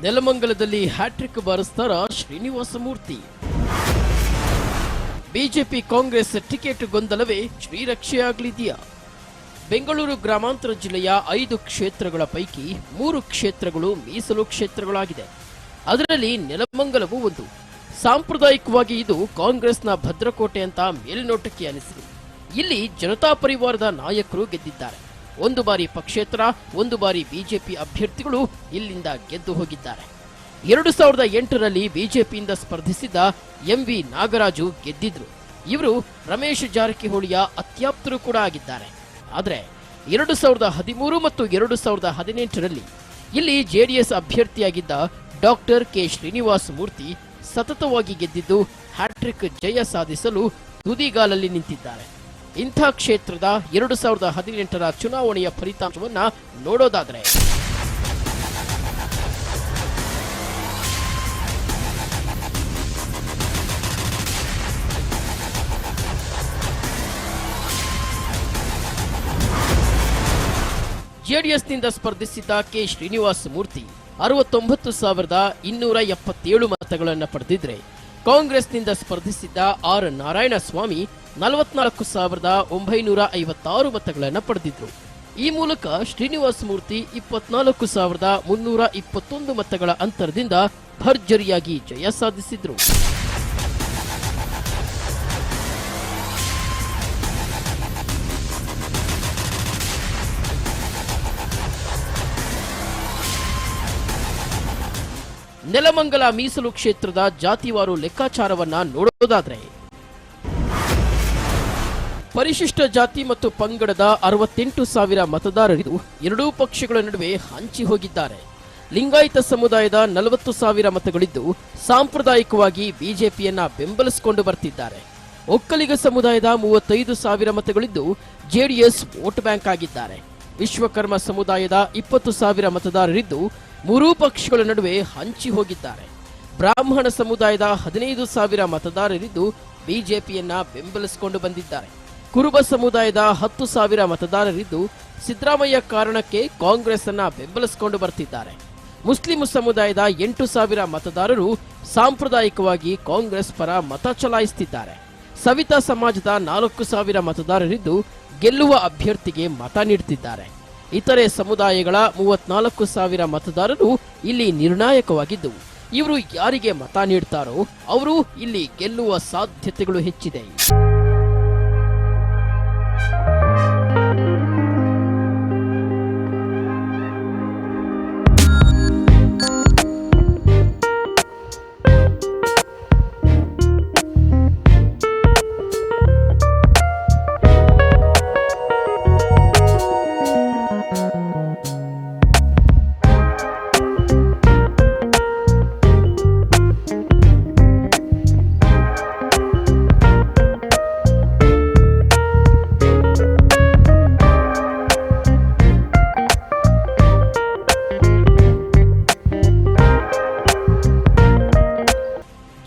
ನೆಲಮಂಗಲದಲ್ಲಿ hattrick ಬಾರಿಸ್ತಾರ Srinivasa Murthy. BJP Congress ticket ಗೊಂದಲವೇ ಶ್ರೀರಕ್ಷೆಯಾಗಲಿದೆಯಾ? ಬೆಂಗಳೂರು ಗ್ರಾಮಾಂತರ ಜಿಲ್ಲೆಯ 5 ಕ್ಷೇತ್ರಗಳ ಪೈಕಿ 3 ಕ್ಷೇತ್ರಗಳು ಮೀಸಲು ಕ್ಷೇತ್ರಗಳಾಗಿದೆ. ಅದರಲ್ಲಿ ನೆಲಮಂಗಲವೂ ಒಂದು. ಸಾಂಪ್ರದಾಯಿಕವಾಗಿ ಇದು ಕಾಂಗ್ರೆಸ್ನ ಭದ್ರಕೋಟೆ ಅಂತ ಮೇಲ್ನೋಟಕ್ಕೆ ಅನಿಸಿದೆ. ಇಲ್ಲಿ ಜನತಾ ಪರಿವಾರದ ನಾಯಕರು ಗೆದ್ದಿದ್ದಾರೆ. 1 ಬಾರಿ ಪಕ್ಷೇತರ, 1 ಬಾರಿ ಬಿಜೆಪಿ ಅಭ್ಯರ್ಥಿಗಳು ಇಲ್ಲಿಂದ ಗೆದ್ದು ಹೋಗಿದ್ದಾರೆ. 2008ರಲ್ಲಿ ಬಿಜೆಪಿಯಿಂದ ಸ್ಪರ್ಧಿಸಿದ್ದ ಎಂವಿ ನಾಗರಾಜು ಗೆದ್ದಿದ್ರು. ಇವರು ರಮೇಶ್ ಜಾರಕಿಹೊಳಿಯ ಅತ್ಯಾಪ್ತರು ಕೂಡ ಆಗಿದ್ದಾರೆ. ಆದರೆ 2013 ಮತ್ತು 2018ರಲ್ಲಿ ಇಲ್ಲಿ JDS ಅಭ್ಯರ್ಥಿಯಾಗಿದ್ದ doctor K Srinivasa Murthy ಸತತವಾಗಿ ಗೆದ್ದಿದ್ದು ಹ್ಯಾಟ್ರಿಕ್ ಜಯ ಸಾಧಿಸಲು ತುದಿಗಾಲಲ್ಲಿ ನಿಂತಿದ್ದಾರೆ. ಇಂಥ ಕ್ಷೇತ್ರದ 2018ರ ಚುನಾವಣೆಯ ಫಲಿತಾಂಶವನ್ನ ನೋಡೋದಾದರೆ ಜೆಡಿಎಸ್ನಿಂದ ಸ್ಪರ್ಧಿಸಿದ್ದ ಕೆ ಶ್ರೀನಿವಾಸ ಮೂರ್ತಿ 69,277 ಮತಗಳನ್ನು ಪಡೆದಿದ್ರೆ, ಕಾಂಗ್ರೆಸ್ನಿಂದ ಸ್ಪರ್ಧಿಸಿದ್ದ ಆರ್ ನಾರಾಯಣಸ್ವಾಮಿ 44,956 ಮತಗಳನ್ನು ಪಡೆದಿದ್ರು. ಈ ಮೂಲಕ ಶ್ರೀನಿವಾಸ ಮೂರ್ತಿ 24,321 ಮತಗಳ ಅಂತರದಿಂದ ಭರ್ಜರಿಯಾಗಿ ಜಯ ಸಾಧಿಸಿದ್ರು. ನೆಲಮಂಗಲ ಮೀಸಲು ಕ್ಷೇತ್ರದ ಜಾತಿವಾರು ಲೆಕ್ಕಾಚಾರವನ್ನ ನೋಡೋದಾದ್ರೆ ಪರಿಶಿಷ್ಟ ಜಾತಿ ಮತ್ತು ಪಂಗಡದ 68,000 ಮತದಾರರಿದ್ದು ಎರಡೂ ಪಕ್ಷಗಳ ನಡುವೆ ಹಂಚಿ ಹೋಗಿದ್ದಾರೆ. ಲಿಂಗಾಯತ ಸಮುದಾಯದ 40,000 ಮತಗಳಿದ್ದು ಸಾಂಪ್ರದಾಯಿಕವಾಗಿ ಬಿಜೆಪಿಯನ್ನ ಬೆಂಬಲಿಸಿಕೊಂಡು ಬರ್ತಿದ್ದಾರೆ. ಒಕ್ಕಲಿಗ ಸಮುದಾಯದ 35,000 ಮತಗಳಿದ್ದು ಜೆಡಿಎಸ್ ವೋಟ್ ಬ್ಯಾಂಕ್ ಆಗಿದ್ದಾರೆ. ವಿಶ್ವಕರ್ಮ ಸಮುದಾಯದ 20,000 ಮತದಾರರಿದ್ದು ಮೂರೂ ಪಕ್ಷಗಳ ನಡುವೆ ಹಂಚಿ ಹೋಗಿದ್ದಾರೆ. ಬ್ರಾಹ್ಮಣ ಸಮುದಾಯದ 15,000 ಮತದಾರರಿದ್ದು ಬಿಜೆಪಿಯನ್ನ ಬೆಂಬಲಿಸಿಕೊಂಡು ಬಂದಿದ್ದಾರೆ. ಕುರುಬ ಸಮುದಾಯದ 10,000 ಮತದಾರರಿದ್ದು ಸಿದ್ದರಾಮಯ್ಯ ಕಾರಣಕ್ಕೆ ಕಾಂಗ್ರೆಸ್ ಅನ್ನ ಬೆಂಬಲಿಸಿಕೊಂಡು ಬರ್ತಿದ್ದಾರೆ. ಮುಸ್ಲಿಂ ಸಮುದಾಯದ 8,000 ಮತದಾರರು ಸಾಂಪ್ರದಾಯಿಕವಾಗಿ ಕಾಂಗ್ರೆಸ್ ಪರ ಮತ ಚಲಾಯಿಸುತ್ತಿದ್ದಾರೆ. ಸವಿತಾ ಸಮಾಜದ 4,000 ಮತದಾರರಿದ್ದು ಗೆಲ್ಲುವ ಅಭ್ಯರ್ಥಿಗೆ ಮತ ನೀಡುತ್ತಿದ್ದಾರೆ. ಇತರೆ ಸಮುದಾಯಗಳ 34,000 ಮತದಾರರು ಇಲ್ಲಿ ನಿರ್ಣಾಯಕವಾಗಿದ್ದು, ಇವರು ಯಾರಿಗೆ ಮತ ನೀಡ್ತಾರೋ ಅವರು ಇಲ್ಲಿ ಗೆಲ್ಲುವ ಸಾಧ್ಯತೆಗಳು ಹೆಚ್ಚಿದೆ.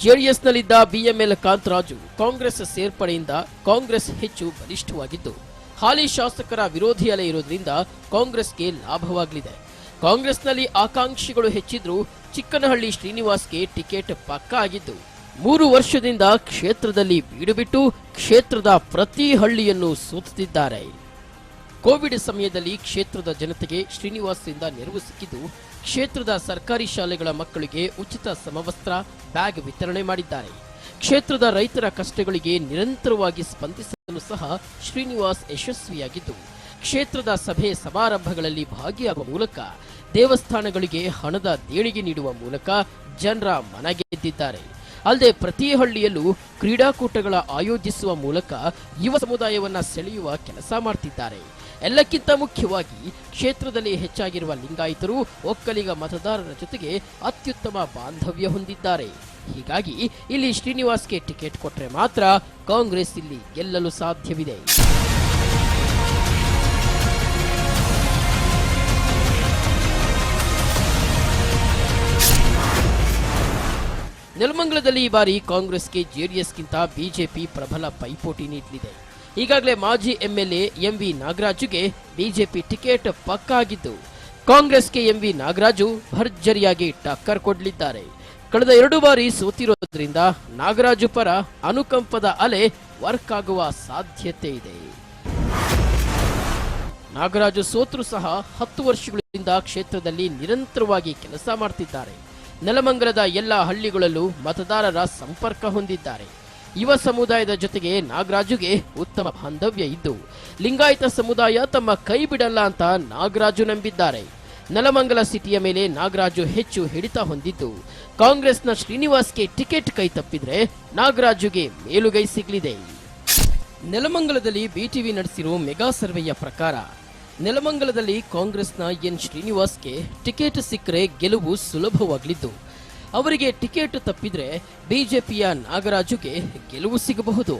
ಜೆಡಿಎಸ್ನಲ್ಲಿದ್ದ ಬಿಎಂಎಲ್ ಕಾಂತರಾಜು ಕಾಂಗ್ರೆಸ್ ಸೇರ್ಪಡೆಯಿಂದ ಕಾಂಗ್ರೆಸ್ ಹೆಚ್ಚು ಬಲಿಷ್ಠವಾಗಿದ್ದು, ಹಾಲಿ ಶಾಸಕರ ವಿರೋಧಿ ಅಲೆ ಇರೋದ್ರಿಂದ ಕಾಂಗ್ರೆಸ್ಗೆ ಲಾಭವಾಗಲಿದೆ. ಕಾಂಗ್ರೆಸ್ನಲ್ಲಿ ಆಕಾಂಕ್ಷಿಗಳು ಹೆಚ್ಚಿದ್ರೂ ಚಿಕ್ಕನಹಳ್ಳಿ ಶ್ರೀನಿವಾಸ್ಗೆ ಟಿಕೆಟ್ ಪಕ್ಕಾ ಆಗಿದ್ದು, 3 ವರ್ಷದಿಂದ ಕ್ಷೇತ್ರದಲ್ಲಿ ಬೀಡು ಬಿಟ್ಟು ಕ್ಷೇತ್ರದ ಪ್ರತಿ ಹಳ್ಳಿಯನ್ನು ಸುತ್ತುತ್ತಿದ್ದಾರೆ. ಕೋವಿಡ್ ಸಮಯದಲ್ಲಿ ಕ್ಷೇತ್ರದ ಜನತೆಗೆ ಶ್ರೀನಿವಾಸದಿಂದ ನೆರವು ಸಿಕ್ಕಿದ್ದು, ಕ್ಷೇತ್ರದ ಸರ್ಕಾರಿ ಶಾಲೆಗಳ ಮಕ್ಕಳಿಗೆ ಉಚಿತ ಸಮವಸ್ತ್ರ, ಬ್ಯಾಗ್ ವಿತರಣೆ ಮಾಡಿದ್ದಾರೆ. ಕ್ಷೇತ್ರದ ರೈತರ ಕಷ್ಟಗಳಿಗೆ ನಿರಂತರವಾಗಿ ಸ್ಪಂದಿಸಲು ಸಹ ಶ್ರೀನಿವಾಸ್ ಯಶಸ್ವಿಯಾಗಿದ್ದು, ಕ್ಷೇತ್ರದ ಸಭೆ ಸಮಾರಂಭಗಳಲ್ಲಿ ಭಾಗಿಯಾಗುವ ಮೂಲಕ, ದೇವಸ್ಥಾನಗಳಿಗೆ ಹಣದ ದೇಣಿಗೆ ನೀಡುವ ಮೂಲಕ ಜನರ ಮನ ಗೆದ್ದಿದ್ದಾರೆ. ಅಲ್ಲದೆ ಪ್ರತಿ ಹಳ್ಳಿಯಲ್ಲೂ ಕ್ರೀಡಾಕೂಟಗಳ ಆಯೋಜಿಸುವ ಮೂಲಕ ಯುವ ಸಮುದಾಯವನ್ನ ಸೆಳೆಯುವ ಕೆಲಸ ಮಾಡ್ತಿದ್ದಾರೆ. ಎಲ್ಲಕ್ಕಿಂತ ಮುಖ್ಯವಾಗಿ ಕ್ಷೇತ್ರದಲ್ಲಿ ಹೆಚ್ಚಾಗಿರುವ ಲಿಂಗಾಯತರು ಒಕ್ಕಲಿಗ ಮತದಾರರ ಜೊತೆಗೆ ಅತ್ಯುತ್ತಮ ಬಾಂಧವ್ಯ ಹೊಂದಿದ್ದಾರೆ. ಹೀಗಾಗಿ ಇಲ್ಲಿ ಶ್ರೀನಿವಾಸ್ಗೆ ಟಿಕೆಟ್ ಕೊಟ್ಟರೆ ಮಾತ್ರ ಕಾಂಗ್ರೆಸ್ ಇಲ್ಲಿ ಗೆಲ್ಲಲು ಸಾಧ್ಯವಿದೆ. ನೆಲಮಂಗಲದಲ್ಲಿ ಈ ಬಾರಿ ಕಾಂಗ್ರೆಸ್ಗೆ ಜೆಡಿಎಸ್ಗಿಂತ ಬಿಜೆಪಿ ಪ್ರಬಲ ಪೈಪೋಟಿ ನೀಡಲಿದೆ. ಈಗಾಗಲೇ ಮಾಜಿ ಎಂಎಲ್ಎ ಎಂವಿ ನಾಗರಾಜುಗೆ ಬಿಜೆಪಿ ಟಿಕೆಟ್ ಪಕ್ಕಾ ಆಗಿದ್ದು, ಕಾಂಗ್ರೆಸ್ಗೆ ಎಂವಿ ನಾಗರಾಜು ಭರ್ಜರಿಯಾಗಿ ಟಕ್ಕರ್ ಕೊಡಲಿದ್ದಾರೆ. ಕಳೆದ 2 ಬಾರಿ ಸೋತಿರೋದ್ರಿಂದ ನಾಗರಾಜು ಪರ ಅನುಕಂಪದ ಅಲೆ ವರ್ಕ್ ಆಗುವ ಸಾಧ್ಯತೆ ಇದೆ. ನಾಗರಾಜು ಸೋತರೂ ಸಹ 10 ವರ್ಷಗಳಿಂದ ಕ್ಷೇತ್ರದಲ್ಲಿ ನಿರಂತರವಾಗಿ ಕೆಲಸ ಮಾಡ್ತಿದ್ದಾರೆ. ನೆಲಮಂಗಲದ ಎಲ್ಲ ಹಳ್ಳಿಗಳಲ್ಲೂ ಮತದಾರರ ಸಂಪರ್ಕ ಹೊಂದಿದ್ದಾರೆ. ಯುವ ಸಮುದಾಯದ ಜೊತೆಗೆ ನಾಗರಾಜುಗೆ ಉತ್ತಮ ಬಾಂಧವ್ಯ ಇದ್ದು ಲಿಂಗಾಯತ ಸಮುದಾಯ ತಮ್ಮ ಕೈ ಬಿಡಲ್ಲ ಅಂತ ನಾಗರಾಜು ನಂಬಿದ್ದಾರೆ. ನೆಲಮಂಗಲ ಸಿಟಿಯ ಮೇಲೆ ನಾಗರಾಜು ಹೆಚ್ಚು ಹಿಡಿತ ಹೊಂದಿದ್ದು ಕಾಂಗ್ರೆಸ್ನ ಶ್ರೀನಿವಾಸ್ಗೆ ಟಿಕೆಟ್ ಕೈ ತಪ್ಪಿದ್ರೆ ನಾಗರಾಜುಗೆ ಮೇಲುಗೈ ಸಿಗಲಿದೆ. ನೆಲಮಂಗಲದಲ್ಲಿ ಬಿಟಿವಿ ನಡೆಸಿರೋ ಮೆಗಾ ಸರ್ವೆಯ ಪ್ರಕಾರ ನೆಲಮಂಗಲದಲ್ಲಿ ಕಾಂಗ್ರೆಸ್ನ ಎನ್ ಶ್ರೀನಿವಾಸ್ಗೆ ಟಿಕೆಟ್ ಸಿಕ್ಕರೆ ಗೆಲುವು ಸುಲಭವಾಗಲಿದ್ದು ಅವರಿಗೆ ಟಿಕೆಟ್ ತಪ್ಪಿದ್ರೆ ಬಿಜೆಪಿಯ ನಾಗರಾಜುಗೆ ಗೆಲುವು ಸಿಗಬಹುದು.